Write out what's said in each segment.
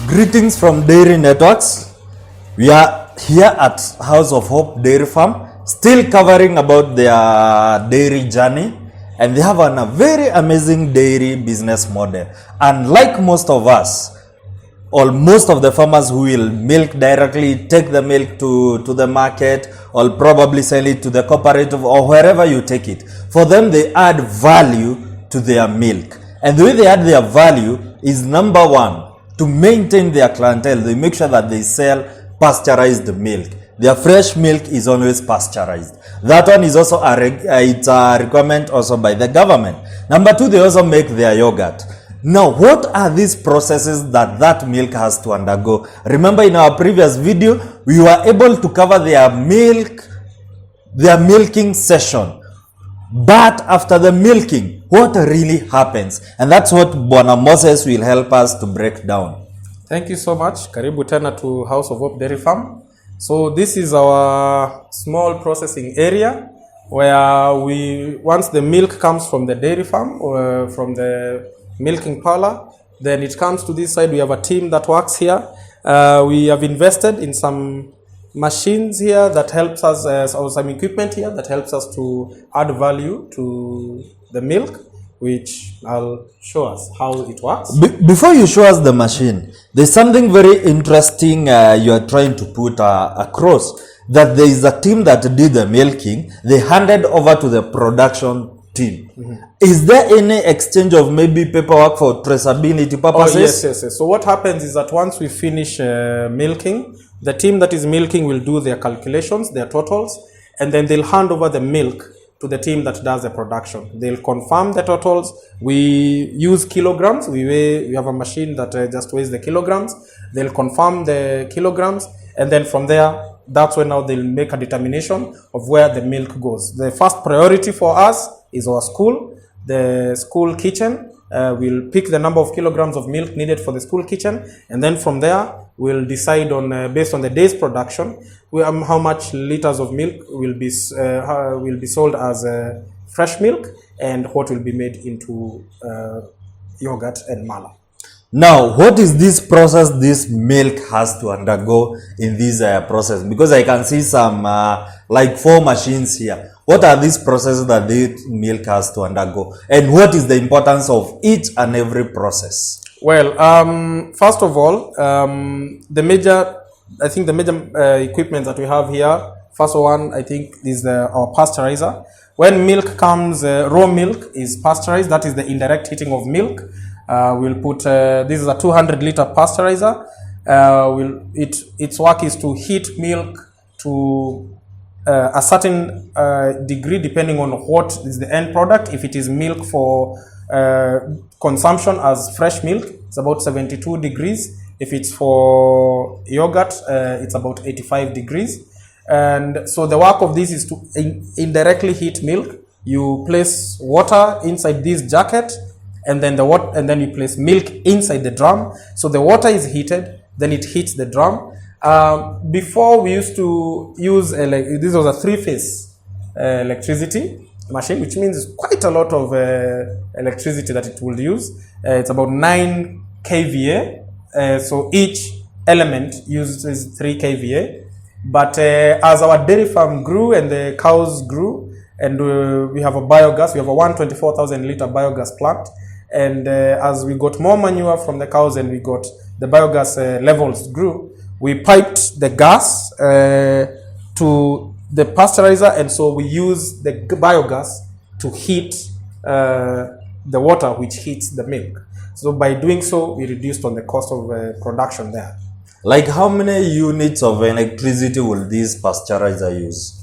Greetings from Dairy Networks. We are here at House of Hope Dairy Farm, still covering about their dairy journey, and they have a very amazing dairy business model. And like most of us, or most of the farmers who will milk directly, take the milk to the market, or probably sell it to the cooperative or wherever you take it. For them, they add value to their milk. And the way they add their value is, number one, to maintain their clientele. They make sure that they sell pasteurized milk. Their fresh milk is always pasteurized. That one is also it's a requirement also by the government. Number two, they also make their yogurt. Now, what are these processes that milk has to undergo? Remember, in our previous video, we were able to cover their milking session. But after the milking, what really happens? And that's what Mkulima Moses will help us to break down. Thank you so much. Karibu tena to House of Hope Dairy Farm. So this is our small processing area where once the milk comes from the dairy farm or from the milking parlor, then it comes to this side. We have a team that works here. We have invested in some machines here that helps us, or some equipment here that helps us to add value to the milk, which I'll show us how it works. Before you show us the machine, there's something very interesting you are trying to put across, that there is a team that did the milking. They handed over to the production team. Mm-hmm. Is there any exchange of maybe paperwork for traceability purposes? Oh, yes. So what happens is that once we finish milking, the team that is milking will do their calculations, their totals, and then they'll hand over the milk to the team that does the production. They'll confirm the totals. We use kilograms. We have a machine that just weighs the kilograms. They'll confirm the kilograms, and then from there, that's when now they'll make a determination of where the milk goes. The first priority for us is our school, the school kitchen. We'll pick the number of kilograms of milk needed for the school kitchen, and then from there we'll decide on based on the day's production how much liters of milk will be sold as fresh milk and what will be made into yogurt and mala. Now, what is this process this milk has to undergo in this process? Because I can see some like 4 machines here. What are these processes that the milk has to undergo? And what is the importance of each and every process? Well, first of all, the major equipment that we have here, first one, I think, is our pasteurizer. When milk comes, raw milk is pasteurized. That is the indirect heating of milk. We'll put, this is a 200-liter pasteurizer. Its work is to heat milk to a certain degree depending on what is the end product. If it is milk for consumption as fresh milk, it's about 72 degrees. If it's for yogurt, it's about 85 degrees. And so the work of this is to indirectly heat milk. You place water inside this jacket, and then you place milk inside the drum. So the water is heated, then it heats the drum. Before we used to use this was a 3-phase electricity machine, which means quite a lot of electricity that it will use. It's about 9 kVA. So each element uses 3 kVA. But as our dairy farm grew and the cows grew, and we have a biogas, we have a 124,000 liter biogas plant. And as we got more manure from the cows and we got the biogas levels grew, we piped the gas to the pasteurizer, and so we use the biogas to heat the water, which heats the milk. So by doing so, we reduced on the cost of production there. Like how many units of electricity will this pasteurizer use?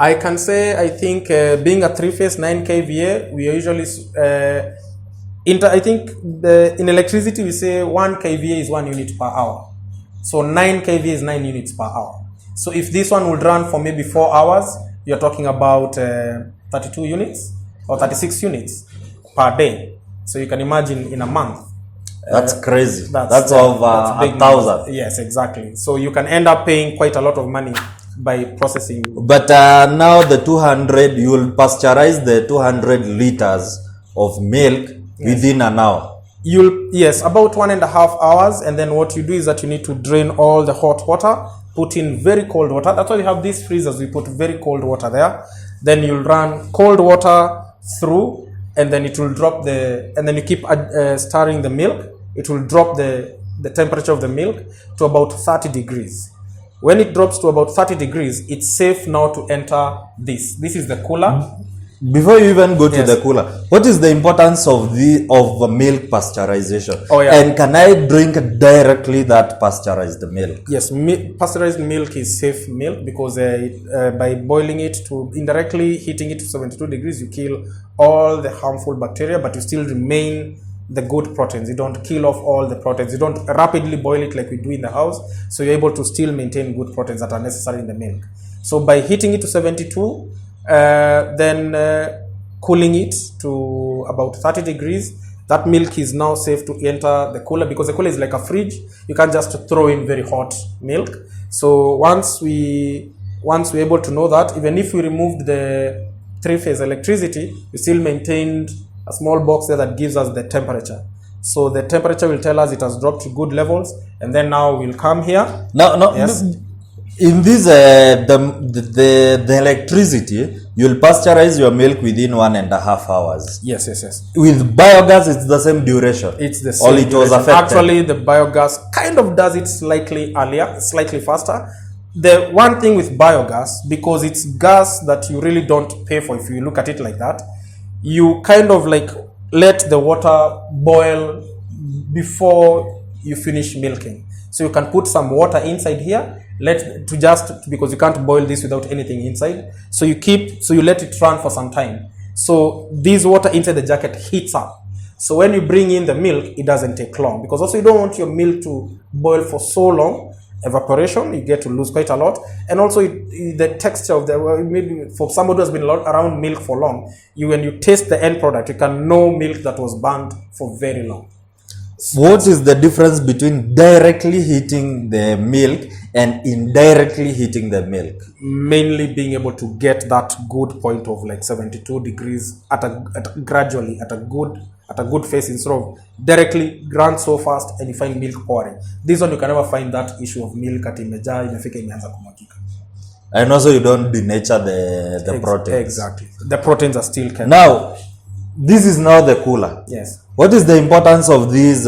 I can say, I think being a 3-phase 9 kVA, we are usually I think in electricity we say 1 kVA is 1 unit per hour. So 9 kVA is 9 units per hour. So if this one would run for maybe 4 hours, you're talking about 32 units or 36 units per day. So you can imagine in a month. That's crazy. That's over 1,000. Yes, exactly. So you can end up paying quite a lot of money by processing. But now the 200, you will pasteurize the 200 liters of milk within an hour. Yes, about 1.5 hours, and then what you do is that you need to drain all the hot water, put in very cold water. That's why we have these freezers. We put very cold water there. Then you'll run cold water through, and then it will drop and then you keep stirring the milk. It will drop the temperature of the milk to about 30 degrees. When it drops to about 30 degrees, it's safe now to enter this. This is the cooler. Before you even go to the cooler, what is the importance of milk pasteurization? Oh, yeah. And can I drink directly that pasteurized milk? Yes, pasteurized milk is safe milk because by boiling it to indirectly heating it to 72 degrees, you kill all the harmful bacteria, but you still remain the good proteins. You don't kill off all the proteins. You don't rapidly boil it like we do in the house, so you're able to still maintain good proteins that are necessary in the milk. So by heating it to 72, then cooling it to about 30 degrees, that milk is now safe to enter the cooler, because the cooler is like a fridge. You can't just throw in very hot milk. So once we're able to know that, even if we removed the 3-phase electricity, we still maintained a small box there that gives us the temperature. So the temperature will tell us it has dropped to good levels, and then now we'll come here. No. Yes. In this, the electricity, you'll pasteurize your milk within 1.5 hours. Yes. With biogas, it's the same duration. It's the same. All it was affected. Actually, the biogas kind of does it slightly earlier, slightly faster. The one thing with biogas, because it's gas that you really don't pay for, if you look at it like that, you kind of like let the water boil before you finish milking. So you can put some water inside here, because you can't boil this without anything inside. So you let it run for some time. So this water inside the jacket heats up. So when you bring in the milk, it doesn't take long, because also you don't want your milk to boil for so long. Evaporation, you get to lose quite a lot, and also the texture of maybe for somebody who has been around milk for long, when you taste the end product, you can know milk that was burnt for very long. What is the difference between directly heating the milk and indirectly heating the milk? Mainly being able to get that good point of like 72 degrees gradually at a good phase, instead of directly run so fast and you find milk pouring. This one you can never find that issue of milk at imejaa imefika imeanza kumwagika. And also you don't denature the proteins. Exactly. The proteins are still kept. Now, this is now the cooler. Yes. What is the importance of these?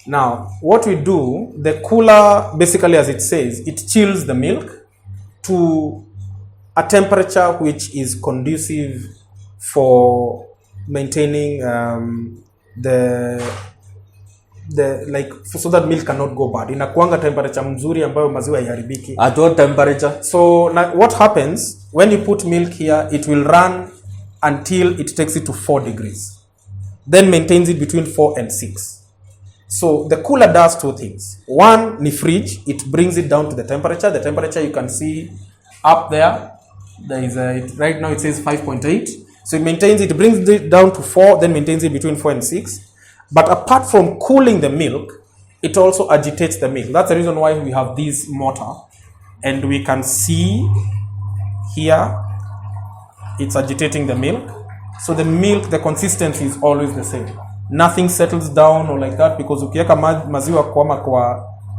Now, what we do, the cooler, basically as it says, it chills the milk to a temperature which is conducive for maintaining so that milk cannot go bad. Inakuanga temperature mzuri ambayo maziwa haiharibiki. At what temperature? So now what happens when you put milk here, it will run until it takes it to 4 degrees, then maintains it between 4 and 6. So the cooler does two things. One, ni fridge, it brings it down to the temperature. The temperature you can see up there is right now it says 5.8. So it maintains it, brings it down to 4, then maintains it between 4 and 6. But apart from cooling the milk, it also agitates the milk. That's the reason why we have this motor, and we can see here it's agitating the milk. So the milk, the consistency is always the same. Nothing settles down or like that, because ukiweka maziwa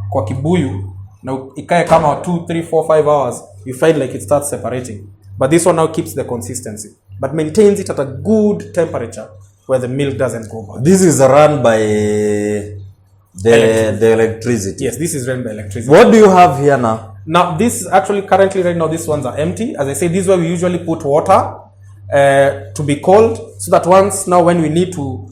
kwa kibuyu na ikae kama 2, 3, 4, 5 hours, you find like it starts separating. But this one now keeps the consistency, but maintains it at a good temperature where the milk doesn't go bad. This is run by the electricity. Yes, this is run by electricity. What do you have here now? Now, this actually currently right now, these ones are empty. As I say, this is where we usually put water to be cold, so that once now when we need to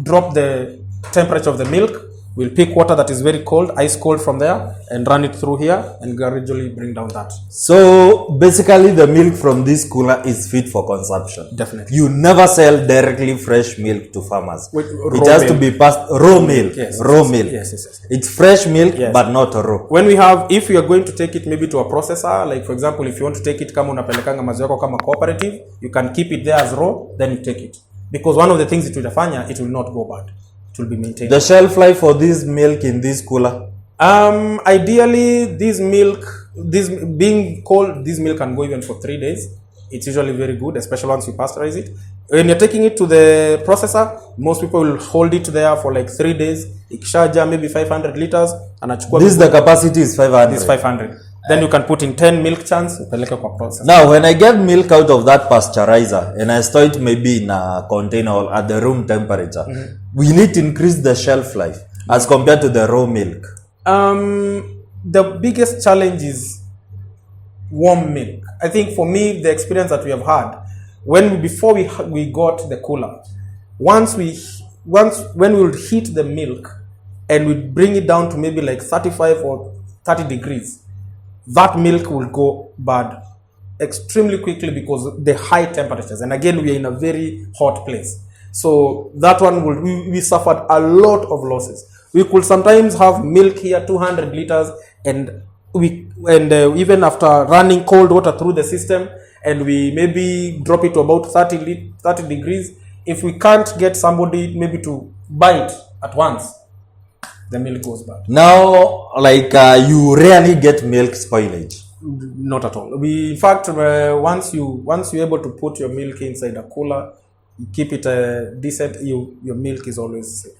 drop the temperature of the milk, we'll pick water that is very cold, ice cold from there, and run it through here and gradually bring down that. So basically the milk from this cooler is fit for consumption. Definitely. You never sell directly fresh milk to farmers. It has to be raw milk. Yes. Raw milk. Yes. It's fresh milk, yes, but not raw. When if you are going to take it maybe to a processor, like for example, if you want to take it kama unapelekanga maziwa yako kama cooperative, you can keep it there as raw, then you take it. Because one of the things it will fanya, it will not go bad. It will be maintained. The shelf life for this milk in this cooler? Ideally, this milk being cold, this milk can go even for 3 days. It's usually very good, especially once you pasteurize it. When you're taking it to the processor, most people will hold it there for like 3 days. Ikishaja maybe 500 liters. This the capacity is 500. This 500. Then you can put in 10 milk chans. Processor. Now, when I get milk out of that pasteurizer and I store it maybe in a container or at the room temperature, we need to increase the shelf life as compared to the raw milk. The biggest challenge is warm milk. I think for me, the experience that we have had, before we got the cooler, when we would heat the milk and we bring it down to maybe like 35 or 30 degrees, that milk will go bad extremely quickly because the high temperatures. And again, we are in a very hot place. So that one we suffered a lot of losses. We could sometimes have milk here, 200 liters, and even after running cold water through the system, and we maybe drop it to about 30 degrees, if we can't get somebody maybe to buy it at once, the milk goes bad. Now, like you rarely get milk spoilage. Not at all. In fact, once you're able to put your milk inside a cooler, you keep it decent, your milk is always safe.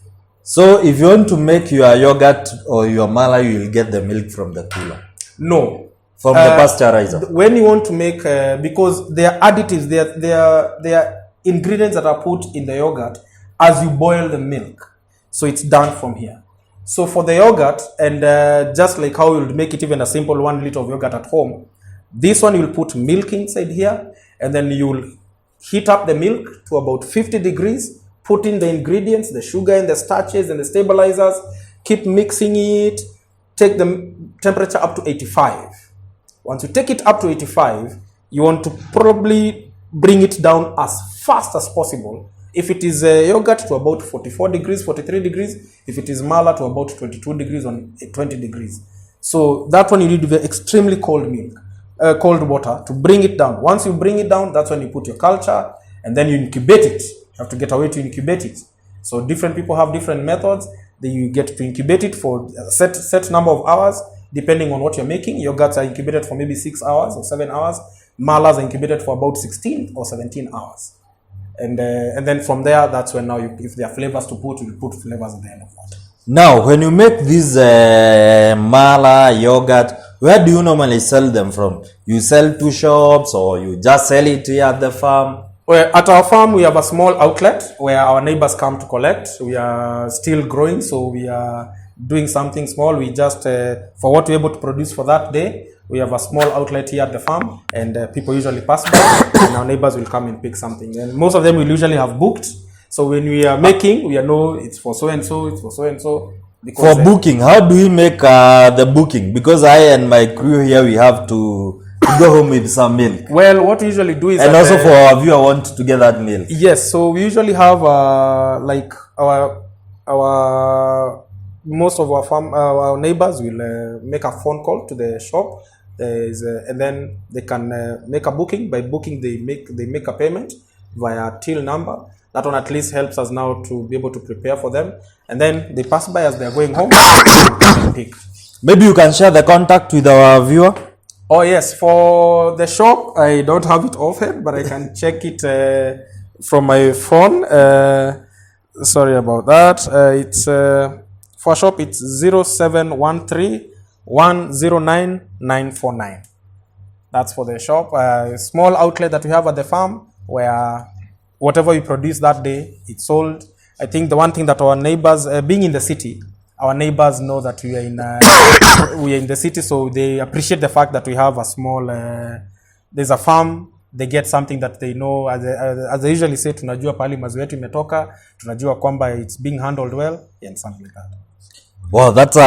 So if you want to make your yogurt or your mala, you will get the milk from the cooler? No. From the pasteurizer? When you want to make, because there are additives, there are ingredients that are put in the yogurt as you boil the milk. So it's done from here. So for the yogurt, and just like how you'll make it even a simple 1 liter of yogurt at home, this one you'll put milk inside here, and then you'll heat up the milk to about 50 degrees, put in the ingredients, the sugar and the starches and the stabilizers, keep mixing it, take the temperature up to 85. Once you take it up to 85, you want to probably bring it down as fast as possible. If it is yogurt, to about 44 degrees, 43 degrees. If it is mala, to about 22 degrees on 20 degrees. So that one you need extremely cold milk, cold water to bring it down. Once you bring it down, that's when you put your culture and then you incubate it. You have to get a way to incubate it. So different people have different methods. Then you get to incubate it for a set number of hours, depending on what you're making. Yogurts are incubated for maybe 6 hours or 7 hours. Malas are incubated for about 16 or 17 hours. And then from there, that's when now, if there are flavors to put, you put flavors at the end of that. Now, when you make this mala, yogurt, where do you normally sell them from? You sell to shops or you just sell it here at the farm? Well, at our farm, we have a small outlet where our neighbors come to collect. We are still growing, so we are doing something small. We just, for what we're able to produce for that day, we have a small outlet here at the farm, and people usually pass by, and our neighbors will come and pick something. And most of them will usually have booked. So when we are making, we know it's for so and so, it's for so and so. For booking, how do we make the booking? Because I and my crew here, we have to go home with some milk. Well, what we usually do is, and also for our viewer want to get that milk. Yes, so we usually have like our most of our neighbors will make a phone call to the shop. And then they can make a booking. By booking, they make a payment via till number. That one at least helps us now to be able to prepare for them. And then they pass by as they are going home. Pick. Maybe you can share the contact with our viewer. Oh yes, for the shop, I don't have it offhand, but I can check it from my phone. Sorry about that. It's for shop. It's 0713 109 949. That's for the shop. A small outlet that we have at the farm where whatever we produce that day, it's sold. I think the one thing that our neighbors, being in the city, our neighbors know that we are in the city, so they appreciate the fact that we have a small. There's a farm. They get something that they know, as they usually say, tunajua pali maziwa yetu imetoka, tunajua kwamba it's being handled well, and something like that. Wow, that's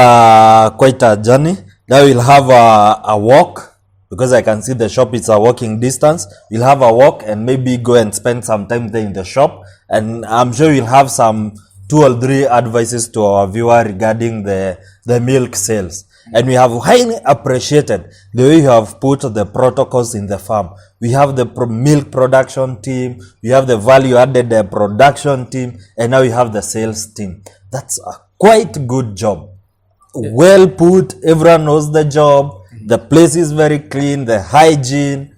quite a journey. Now we'll have a walk, because I can see the shop, it's a walking distance. We'll have a walk and maybe go and spend some time there in the shop. And I'm sure we'll have some 2 or 3 advices to our viewer regarding the milk sales. And we have highly appreciated the way you have put the protocols in the farm. We have the milk production team, we have the value added production team, and now we have the sales team. That's a quite good job. Yeah. Well put, everyone knows the job. The place is very clean, the hygiene.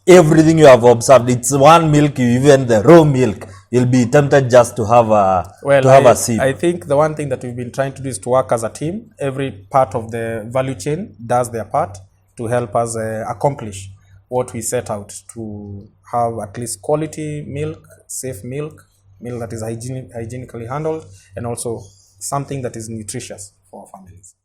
everything you have observed. It's one milk, even the raw milk, you'll be tempted just to have a sip. I think the one thing that we've been trying to do is to work as a team. Every part of the value chain does their part to help us accomplish what we set out to have, at least quality milk, safe milk that is hygienically handled, and also something that is nutritious for our families.